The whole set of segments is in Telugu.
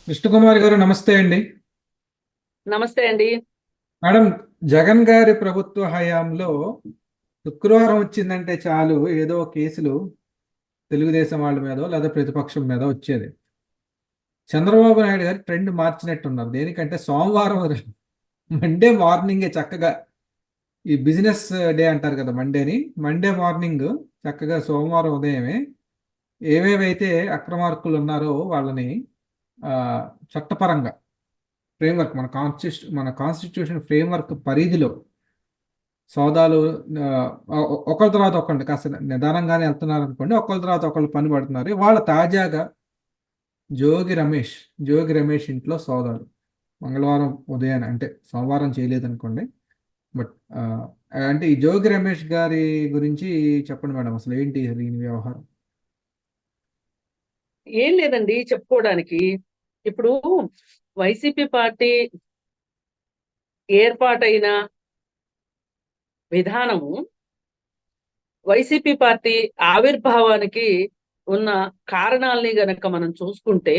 విష్ణుకుమార్ గారు నమస్తే అండి. నమస్తే అండి. మేడం, జగన్ గారి ప్రభుత్వ హయాంలో శుక్రవారం వచ్చిందంటే చాలు ఏదో కేసులు తెలుగుదేశం వాళ్ళ మీదో లేదా ప్రతిపక్షం మీద వచ్చేది. చంద్రబాబు నాయుడు గారు ట్రెండ్ మార్చినట్టున్నారు. దేనికంటే సోమవారం మండే మార్నింగే చక్కగా ఈ బిజినెస్ డే అంటారు కదా, మండేని మండే మార్నింగ్ చక్కగా సోమవారం ఉదయమే ఏవేవైతే అక్రమార్కులు ఉన్నారో వాళ్ళని ఆ, చట్టపరంగా ఫ్రేమ్వర్క్ మన కాన్స్టిట్యూషన్ ఫ్రేమ్వర్క్ పరిధిలో సోదాలు, ఆ, ఒకళ్ళ తర్వాత ఒకళ్ళు కాస్త నిదానంగానే వెళ్తున్నారు అనుకోండి, ఒకళ్ళ తర్వాత ఒకళ్ళు పని పడుతున్నారు. వాళ్ళ తాజాగా జోగి రమేష్ జోగి రమేష్ ఇంట్లో సోదాలు మంగళవారం ఉదయాన్నే, అంటే సోమవారం చేయలేదు అనుకోండి. బట్ అంటే ఈ జోగి రమేష్ గారి గురించి చెప్పండి మేడం, అసలు ఏంటి దీని వ్యవహారం? ఏం లేదండి చెప్పుకోవడానికి. ఇప్పుడు వైసీపీ పార్టీ ఏర్పాటైన విధానము, వైసీపీ పార్టీ ఆవిర్భావానికి ఉన్న కారణాలని గనక మనం చూసుకుంటే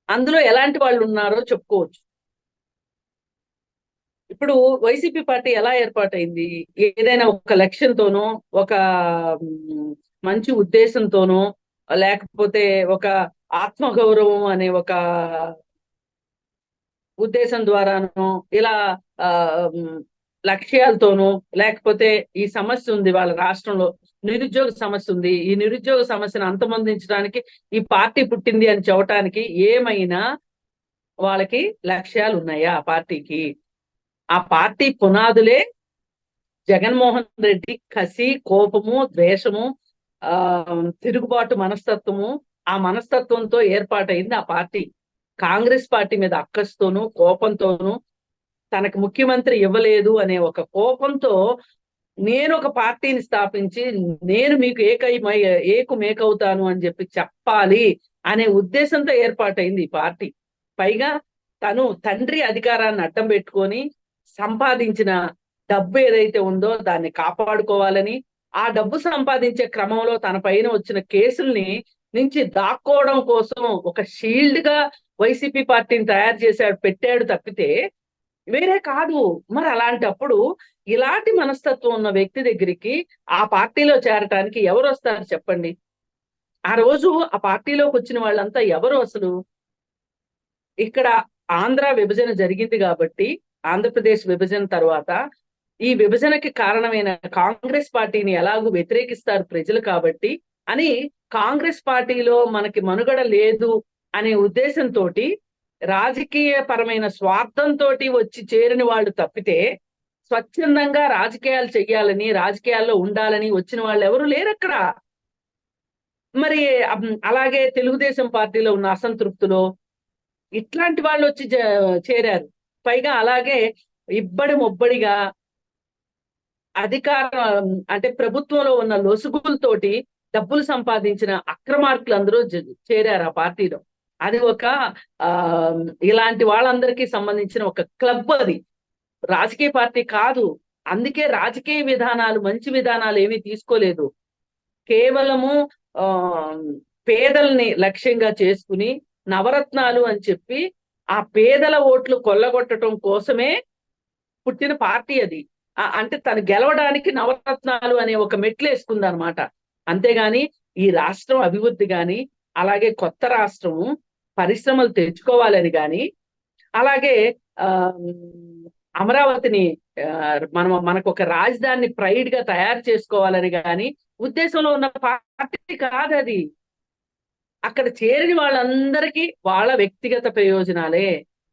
అందులో ఎలాంటి వాళ్ళు ఉన్నారో చెప్పుకోవచ్చు. ఇప్పుడు వైసీపీ పార్టీ ఎలా ఏర్పాటైంది? ఏదైనా ఒక లక్ష్యంతోనో, ఒక మ్, మంచి ఉద్దేశంతోనో, లేకపోతే ఒక ఆత్మగౌరవం అనే ఒక ఉద్దేశం ద్వారాను, ఇలా ఆ ఉమ్, లక్ష్యాలతోనూ, లేకపోతే ఈ సమస్య ఉంది వాళ్ళ రాష్ట్రంలో, నిరుద్యోగ సమస్య ఉంది, ఈ నిరుద్యోగ సమస్యను అంతమొందించడానికి ఈ పార్టీ పుట్టింది అని చెప్పడానికి ఏమైనా వాళ్ళకి లక్ష్యాలు ఉన్నాయా ఆ పార్టీకి? ఆ పార్టీ పునాదులే జగన్మోహన్ రెడ్డి కసి, కోపము, ద్వేషము, ఆ తిరుగుబాటు మనస్తత్వము. ఆ మనస్తత్వంతో ఏర్పాటైంది ఆ పార్టీ. కాంగ్రెస్ పార్టీ మీద అక్కస్తోనూ, కోపంతోనూ, తనకు ముఖ్యమంత్రి ఇవ్వలేదు అనే ఒక కోపంతో నేను ఒక పార్టీని స్థాపించి నేను మీకు ఏకు మేకవుతాను అని చెప్పి చెప్పాలి అనే ఉద్దేశంతో ఏర్పాటైంది ఈ పార్టీ. పైగా తను తండ్రి అధికారాన్ని అడ్డం పెట్టుకొని సంపాదించిన డబ్బు ఏదైతే ఉందో దాన్ని కాపాడుకోవాలని, ఆ డబ్బు సంపాదించే క్రమంలో తన పైన వచ్చిన కేసుల్ని నుంచి దాక్కోవడం కోసం ఒక షీల్డ్ గా వైసీపీ పార్టీని తయారు చేశాడు, పెట్టాడు తప్పితే వేరే కాదు. మరి అలాంటప్పుడు ఇలాంటి మనస్తత్వం ఉన్న వ్యక్తి దగ్గరికి ఆ పార్టీలో చేరటానికి ఎవరు వస్తారు చెప్పండి? ఆ రోజు ఆ పార్టీలోకి వచ్చిన వాళ్ళంతా ఎవరు అసలు? ఇక్కడ ఆంధ్ర విభజన జరిగింది కాబట్టి, ఆంధ్రప్రదేశ్ విభజన తర్వాత ఈ విభజనకి కారణమైన కాంగ్రెస్ పార్టీని ఎలాగూ వ్యతిరేకిస్తారు ప్రజలు కాబట్టి అని, కాంగ్రెస్ పార్టీలో మనకి మనుగడ లేదు అనే ఉద్దేశంతో, రాజకీయ పరమైన స్వార్థంతో వచ్చి చేరిన వాళ్ళు తప్పితే, స్వచ్ఛందంగా రాజకీయాలు చెయ్యాలని, రాజకీయాల్లో ఉండాలని వచ్చిన వాళ్ళు ఎవరు లేరు అక్కడ. మరి అలాగే తెలుగుదేశం పార్టీలో ఉన్న అసంతృప్తులు ఇట్లాంటి వాళ్ళు వచ్చి చేరారు. పైగా అలాగే ఇబ్బడి ముబ్బడిగా అధికారం, అంటే ప్రభుత్వంలో ఉన్న లొసుగులతోటి డబ్బులు సంపాదించిన అక్రమార్కులు అందరూ చేరారు ఆ పార్టీలో. అది ఒక ఆ ఇలాంటి వాళ్ళందరికీ సంబంధించిన ఒక క్లబ్ అది, రాజకీయ పార్టీ కాదు. అందుకే రాజకీయ విధానాలు, మంచి విధానాలు ఏమీ తీసుకోలేదు. కేవలము ఆ పేదల్ని లక్ష్యంగా చేసుకుని నవరత్నాలు అని చెప్పి ఆ పేదల ఓట్లు కొల్లగొట్టడం కోసమే పుట్టిన పార్టీ అది. అంటే తను గెలవడానికి నవరత్నాలు అనే ఒక మెట్లు వేసుకుంది అనమాట. అంతేగాని ఈ రాష్ట్రం అభివృద్ధి గాని, అలాగే కొత్త రాష్ట్రము పరిశ్రమలు తెచ్చుకోవాలని గాని, అలాగే ఆ అమరావతిని మనకు ఒక రాజధానిని ప్రైడ్ గా తయారు చేసుకోవాలని గాని ఉద్దేశంలో ఉన్న పార్టీ కాదు అది. అక్కడ చేరిన వాళ్ళందరికీ వాళ్ళ వ్యక్తిగత ప్రయోజనాలే.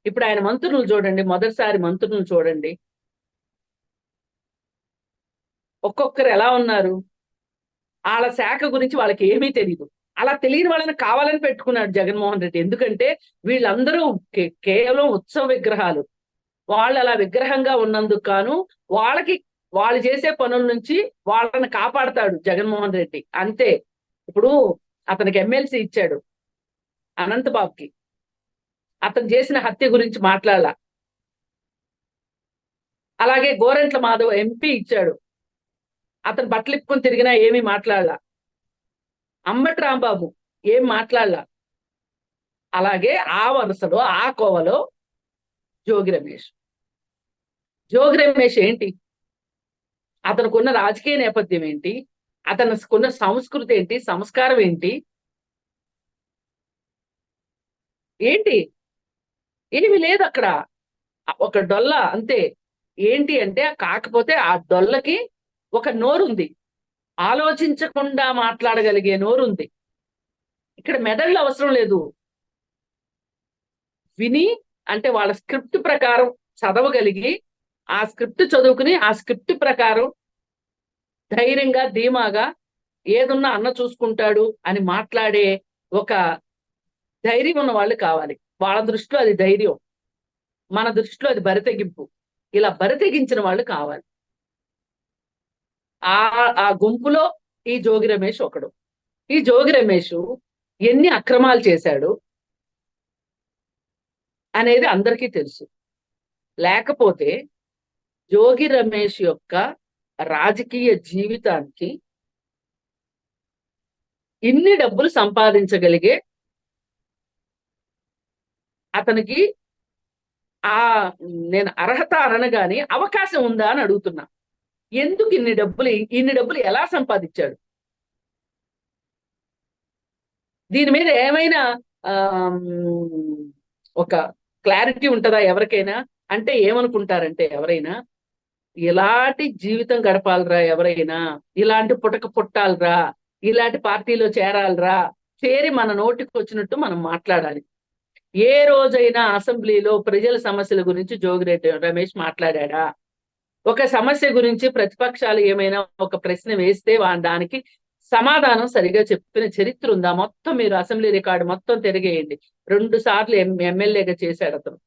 ఇప్పుడు ఆయన మంత్రులు చూడండి, మొదటిసారి మంత్రులు చూడండి, ఒక్కొక్కరు ఎలా ఉన్నారు? వాళ్ళ శాఖ గురించి వాళ్ళకి ఏమీ తెలియదు. అలా తెలియని వాళ్ళని కావాలని పెట్టుకున్నాడు జగన్మోహన్ రెడ్డి. ఎందుకంటే వీళ్ళందరూ కేవలం ఉత్సవ విగ్రహాలు. వాళ్ళు అలా విగ్రహంగా ఉన్నందుకు కాను వాళ్ళకి, వాళ్ళు చేసే పనుల నుంచి వాళ్ళని కాపాడతాడు జగన్మోహన్ రెడ్డి అంతే. ఇప్పుడు అతనికి ఎమ్మెల్సీ ఇచ్చాడు, అనంతబాబుకి. అతను చేసిన హత్య గురించి మాట్లాడాల. అలాగే గోరెంట్ల మాధవ్ ఎంపీ ఇచ్చాడు, అతను బట్టలిప్పుకొని తిరిగినా ఏమీ మాట్లాడాల. అంబటి రాంబాబు ఏం మాట్లాడాల. అలాగే ఆ వరుసలో ఆ కోవలో జోగి రమేష్. జోగి రమేష్ ఏంటి? అతనుకున్న రాజకీయ నేపథ్యం ఏంటి? అతనుకున్న సంస్కృతి ఏంటి? సంస్కారం ఏంటి? ఏంటి? ఏమి లేదు అక్కడ. ఒక డొల్ల అంతే. ఏంటి అంటే కాకపోతే ఆ డొల్లకి ఒక నోరుంది, ఆలోచించకుండా మాట్లాడగలిగే నోరుంది. ఇక్కడ మెదళ్ళు అవసరం లేదు. విని అంటే వాళ్ళ స్క్రిప్ట్ ప్రకారం చదవగలిగి ఆ స్క్రిప్ట్ చదువుకుని ఆ స్క్రిప్ట్ ప్రకారం ధైర్యంగా ధీమాగా ఏదున్నా అన్న చూసుకుంటాడు అని మాట్లాడే ఒక ధైర్యం ఉన్న వాళ్ళు కావాలి. వాళ్ళ దృష్టిలో అది ధైర్యం, మన దృష్టిలో అది బరితెగింపు. ఇలా బరితెగించిన వాళ్ళు కావాలి. ఆ ఆ గుంపులో ఈ జోగి రమేష్ ఒకడు. ఈ జోగి రమేష్ ఎన్ని అక్రమాలు చేశాడు అనేది అందరికీ తెలుసు. లేకపోతే జోగి రమేష్ యొక్క రాజకీయ జీవితానికి ఇన్ని డబ్బులు సంపాదించగలిగే అతనికి ఆ నేను అర్హత అనగానే అవకాశం ఉందా అని అడుగుతున్నా. ఎందుకు ఇన్ని డబ్బులు ఎలా సంపాదించాడు? దీని మీద ఏమైనా ఒక క్లారిటీ ఉంటుందా ఎవరికైనా? అంటే ఏమనుకుంటారంటే ఎవరైనా ఇలాంటి జీవితం గడపాలరా, ఎవరైనా ఇలాంటి పుటక పుట్టాలరా, ఇలాంటి పార్టీలో చేరాలరా, చేరి మన నోటికి వచ్చినట్టు మనం మాట్లాడాలి. ఏ రోజైనా అసెంబ్లీలో ప్రజల సమస్యల గురించి జోగిరెడ్డి రమేష్ మాట్లాడా? ఒక సమస్య గురించి ప్రతిపక్షాలు ఏమైనా ఒక ప్రశ్న వేస్తే దానికి సమాధానం సరిగా చెప్పిన చరిత్ర ఉందా? మొత్తం మీరు అసెంబ్లీ రికార్డు మొత్తం తిరిగేయండి. 2 సార్లు ఎమ్మెల్యేగా చేశాడు అతను.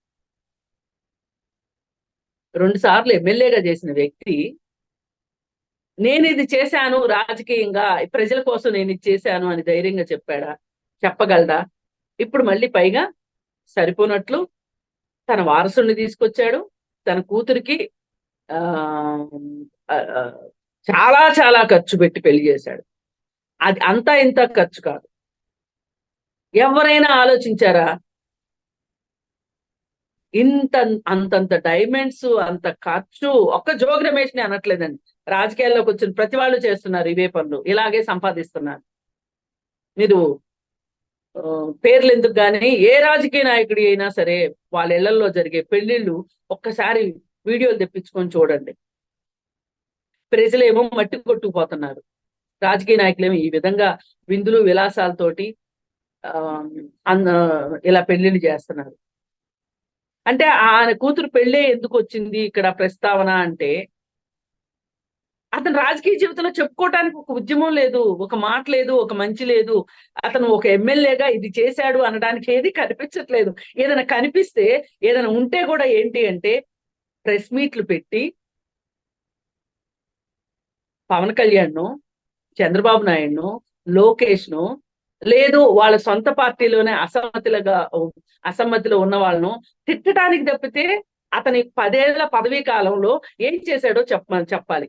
2 సార్లు ఎమ్మెల్యేగా చేసిన వ్యక్తి నేను ఇది చేశాను రాజకీయంగా, ప్రజల కోసం నేను ఇది చేశాను అని ధైర్యంగా చెప్పాడా? చెప్పగలడా? ఇప్పుడు మళ్ళీ పైగా సరిపోనట్లు తన వారసుని తీసుకొచ్చాడు. తన కూతురికి ఆ చాలా చాలా ఖర్చు పెట్టి పెళ్లి చేశాడు. అది అంతా ఇంత ఖర్చు కాదు. ఎవరైనా ఆలోచించారా? ఇంత అంతంత డైమండ్స్, అంత ఖర్చు ఒక్క జోగి రమేష్ ని అనట్లేదండి. రాజకీయాల్లోకి వచ్చిన ప్రతి వాళ్ళు చేస్తున్నారు ఇవే పనులు, ఇలాగే సంపాదిస్తున్నారు. మీరు పేర్లు ఎందుకు కానీ ఏ రాజకీయ నాయకుడి అయినా సరే వాళ్ళ ఇళ్లలో జరిగే పెళ్లిళ్ళు ఒక్కసారి వీడియోలు తెప్పించుకొని చూడండి. ప్రజలేమో మట్టి కొట్టుకుపోతున్నారు, రాజకీయ నాయకులేమో ఈ విధంగా విందులు విలాసాలతోటి ఇలా పెళ్లిళ్ళు చేస్తున్నారు. అంటే ఆయన కూతురు పెళ్ళే ఎందుకు వచ్చింది ఇక్కడ ప్రస్తావన అంటే, అతను రాజకీయ జీవితంలో చెప్పుకోవటానికి ఒక ఉద్యమం లేదు, ఒక మాట లేదు, ఒక మంచి లేదు. అతను ఒక ఎమ్మెల్యేగా ఇది చేశాడు అనడానికి ఏది కనిపించట్లేదు. ఏదైనా కనిపిస్తే, ఏదైనా ఉంటే కూడా ఏంటి అంటే ప్రెస్ మీట్లు పెట్టి పవన్ కళ్యాణ్ను, చంద్రబాబు నాయుడును, లోకేష్ను, లేదు వాళ్ళ సొంత పార్టీలోనే అసమ్మతిలో ఉన్న వాళ్ళను తిట్టడానికి తప్పితే అతని 10 ఏళ్ల పదవీ కాలంలో ఏం చేశాడో చెప్పాలి.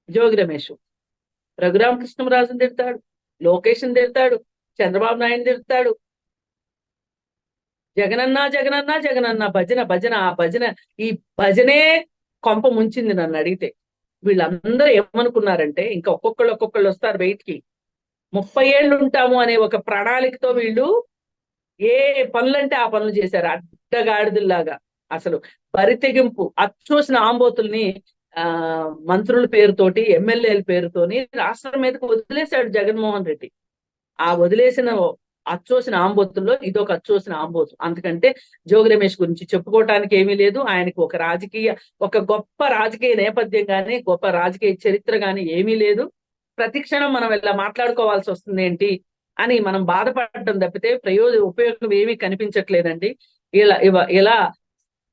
జోగి రమేష్ రఘురామకృష్ణరాజుని తిడతాడు, లోకేష్ని తిడతాడు, చంద్రబాబు నాయుడు తిడతాడు. జగనన్నా జగనన్నా జగనన్నా భజన భజన ఆ భజన, ఈ భజనే కొంప ముంచింది నన్ను అడిగితే. వీళ్ళందరూ ఏమనుకున్నారంటే ఇంకా ఒక్కొక్కళ్ళు వస్తారు బయటికి. 30 ఏళ్ళు ఉంటాము అనే ఒక ప్రణాళికతో వీళ్ళు ఏ పనులంటే ఆ పనులు చేశారు అడ్డగాడిదల్లాగా. అసలు బరితెగింపు అచ్చూసిన ఆంబోతుల్ని మంత్రుల పేరుతోటి, ఎమ్మెల్యేల పేరుతోని రాష్ట్రం మీదకి వదిలేశాడు జగన్మోహన్ రెడ్డి. ఆ వదిలేసిన అచ్చోసిన ఆంబోతుల్లో ఇదొక అచ్చోసిన ఆంబోతు. అందుకంటే జోగి రమేష్ గురించి చెప్పుకోవటానికి ఏమీ లేదు. ఆయనకు ఒక గొప్ప రాజకీయ నేపథ్యం కానీ, గొప్ప రాజకీయ చరిత్ర కానీ ఏమీ లేదు. ప్రతి క్షణం మనం ఇలా మాట్లాడుకోవాల్సి వస్తుంది ఏంటి అని మనం బాధపడటం తప్పితే ఉపయోగం ఏమీ కనిపించట్లేదండి. ఇలా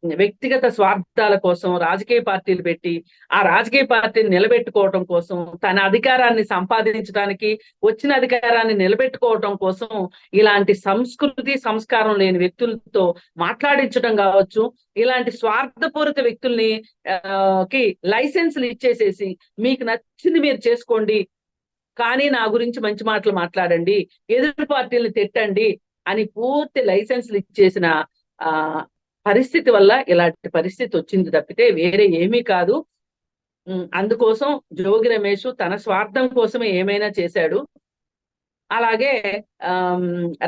వ్యక్తిగత స్వార్థాల కోసం రాజకీయ పార్టీలు పెట్టి ఆ రాజకీయ పార్టీని నిలబెట్టుకోవటం కోసం, తన అధికారాన్ని సంపాదించడానికి, వచ్చిన అధికారాన్ని నిలబెట్టుకోవటం కోసం ఇలాంటి సంస్కృతి సంస్కారం లేని వ్యక్తులతో మాట్లాడించడం కావచ్చు, ఇలాంటి స్వార్థపూరిత వ్యక్తుల్ని కి లైసెన్సులు ఇచ్చేసేసి మీకు నచ్చింది మీరు చేసుకోండి, కానీ నా గురించి మంచి మాటలు మాట్లాడండి, ఎదురు పార్టీలను తిట్టండి అని పూర్తి లైసెన్స్లు ఇచ్చేసిన ఆ పరిస్థితి వల్ల ఇలాంటి పరిస్థితి వచ్చింది తప్పితే వేరే ఏమీ కాదు. అందుకోసం జోగి రమేష్ తన స్వార్థం కోసమే ఏమైనా చేశాడు. అలాగే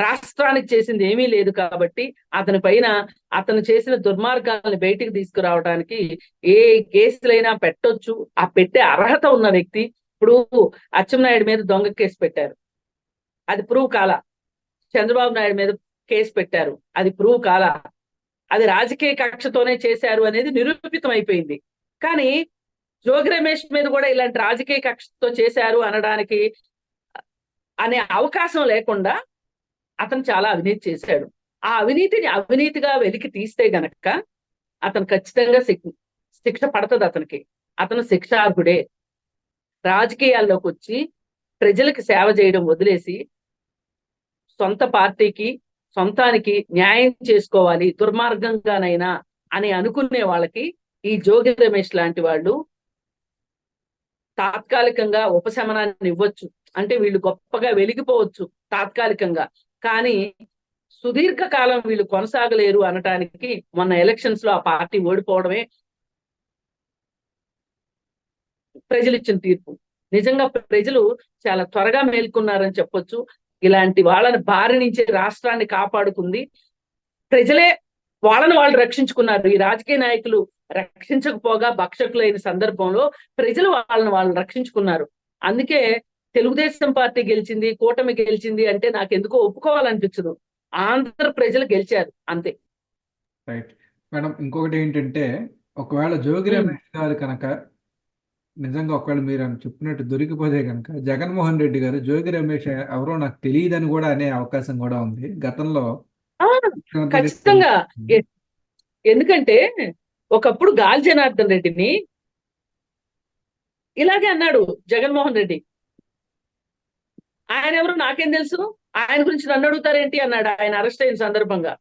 రాష్ట్రానికి చేసింది ఏమీ లేదు కాబట్టి అతని పైన అతను చేసిన దుర్మార్గాలను బయటికి తీసుకురావడానికి ఏ కేసులైనా పెట్టొచ్చు. ఆ పెట్టే అర్హత ఉన్న వ్యక్తి. ఇప్పుడు అచ్చెన్నాయుడు మీద దొంగ కేసు పెట్టారు, అది ప్రూవ్ కాలా. చంద్రబాబు నాయుడు మీద కేసు పెట్టారు, అది ప్రూవ్ కాలా. అది రాజకీయ కక్షతోనే చేశారు అనేది నిరూపితం అయిపోయింది. కానీ జోగి రమేష్ మీద కూడా ఇలాంటి రాజకీయ కక్షతో చేశారు అనడానికి అనే అవకాశం లేకుండా అతను చాలా అవినీతి చేశాడు. ఆ అవినీతిని అవినీతిగా వెలికి తీస్తే గనక అతను ఖచ్చితంగా శిక్ష పడుతుంది అతనికి. అతను శిక్షార్హుడే. రాజకీయాల్లోకి వచ్చి ప్రజలకు సేవ చేయడం వదిలేసి సొంత పార్టీకి సొంతానికి న్యాయం చేసుకోవాలి దుర్మార్గంగానైనా అని అనుకునే వాళ్ళకి ఈ జోగి రమేష్ లాంటి వాళ్ళు తాత్కాలికంగా ఉపశమనాన్ని ఇవ్వచ్చు. అంటే వీళ్ళు గొప్పగా వెలిగిపోవచ్చు తాత్కాలికంగా, కానీ సుదీర్ఘ కాలం వీళ్ళు కొనసాగలేరు అనటానికి మొన్న ఎలక్షన్స్ లో ఆ పార్టీ ఓడిపోవడమే ప్రజలు ఇచ్చిన తీర్పు. నిజంగా ప్రజలు చాలా త్వరగా మేల్కొన్నారని చెప్పొచ్చు. ఇలాంటి వాళ్ళని బారి నుంచి రాష్ట్రాన్ని కాపాడుకుంది ప్రజలే. వాళ్ళని వాళ్ళు రక్షించుకున్నారు. ఈ రాజకీయ నాయకులు రక్షించకపోగా భక్షకులైన సందర్భంలో ప్రజలు వాళ్ళని రక్షించుకున్నారు. అందుకే తెలుగుదేశం పార్టీ గెలిచింది, కూటమి గెలిచింది అంటే నాకు ఎందుకో ఒప్పుకోవాలనిపించదు. ఆంధ్ర ప్రజలు గెలిచారు అంతే. Right madam. ఇంకొకటి ఏంటంటే, ఒకవేళ జోగి రమేష్ గారు కనుక నిజంగా ఒకవేళ మీరు చెప్పినట్టు దొరికిపోతే కనుక జగన్మోహన్ రెడ్డి గారు జోగి రమేష్ ఎవరో నాకు తెలియదని కూడా అనే అవకాశం కూడా ఉంది గతంలో. ఖచ్చితంగా. ఎందుకంటే ఒకప్పుడు గాలి జనార్దన్ రెడ్డిని ఇలాగే అన్నాడు జగన్మోహన్ రెడ్డి. ఆయన ఎవరు నాకేం తెలుసు, ఆయన గురించి నన్ను అడుగుతారేంటి అన్నాడు ఆయన అరెస్ట్ అయిన సందర్భంగా.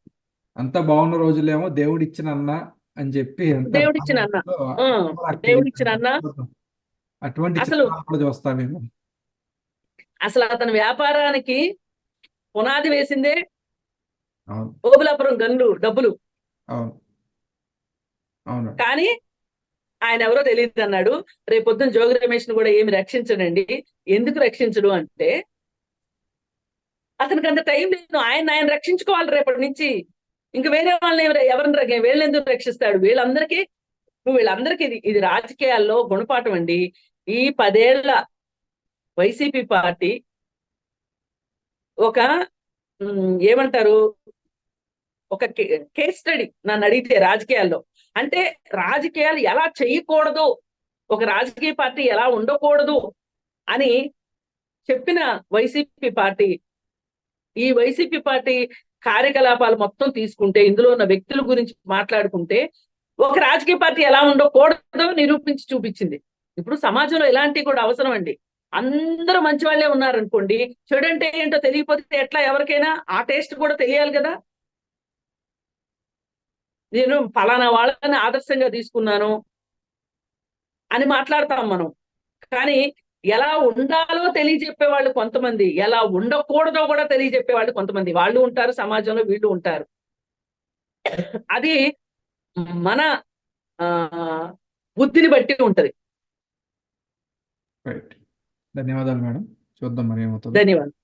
అంత బాగున్న రోజులేమో దేవుడిచ్చిన అన్న అని చెప్పి దేవుడిచ్చిన అన్న, దేవుడిచ్చిన అన్న. అటువంటి చూస్తామేమో. అసలు అతని వ్యాపారానికి పునాది వేసిందే ఓబులాపురం గన్లు డబ్బులు. కానీ ఆయన ఎవరో తెలియదు అన్నాడు. రేపొద్దున జోగి రమేష్ ను కూడా ఏమి రక్షించడండి. ఎందుకు రక్షించడు అంటే అతనికి అంత టైం లేదు. ఆయన రక్షించుకోవాలి రేపటి నుంచి. ఇంక వేరే వాళ్ళని ఎవరిని వీళ్ళని ఎందుకు రక్షిస్తాడు? వీళ్ళందరికీ ఇది రాజకీయాల్లో గుణపాఠం అండి. ఈ 10 ఏళ్ల వైసీపీ పార్టీ ఒక ఏమంటారు, ఒక కేస్ స్టడీ నన్ను అడిగితే రాజకీయాల్లో. అంటే రాజకీయాలు ఎలా చేయకూడదు, ఒక రాజకీయ పార్టీ ఎలా ఉండకూడదు అని చెప్పిన వైసీపీ పార్టీ. ఈ వైసీపీ పార్టీ కార్యకలాపాలు మొత్తం తీసుకుంటే, ఇందులో ఉన్న వ్యక్తుల గురించి మాట్లాడుకుంటే, ఒక రాజకీయ పార్టీ ఎలా ఉండకూడదో నిరూపించి చూపించింది. ఇప్పుడు సమాజంలో ఇలాంటివి కూడా అవసరం అండి. అందరూ మంచి వాళ్ళే ఉన్నారనుకోండి, చెడు అంటే ఏంటో తెలియకపోతే ఎట్లా? ఎవరికైనా ఆ టేస్ట్ కూడా తెలియాలి కదా. నేను ఫలానా వాళ్ళని ఆదర్శంగా తీసుకున్నాను అని మాట్లాడతాం మనం, కానీ ఎలా ఉండాలో తెలియజెప్పే వాళ్ళు కొంతమంది, ఎలా ఉండకూడదో కూడా తెలియజెప్పే వాళ్ళు కొంతమంది, వాళ్ళు ఉంటారు సమాజంలో, వీళ్ళు ఉంటారు. అది మన బుద్ధిని బట్టి ఉంటది. ధన్యవాదాలు మేడం. చూద్దాం మరి ఏమవుతుంది. ధన్యవాదాలు.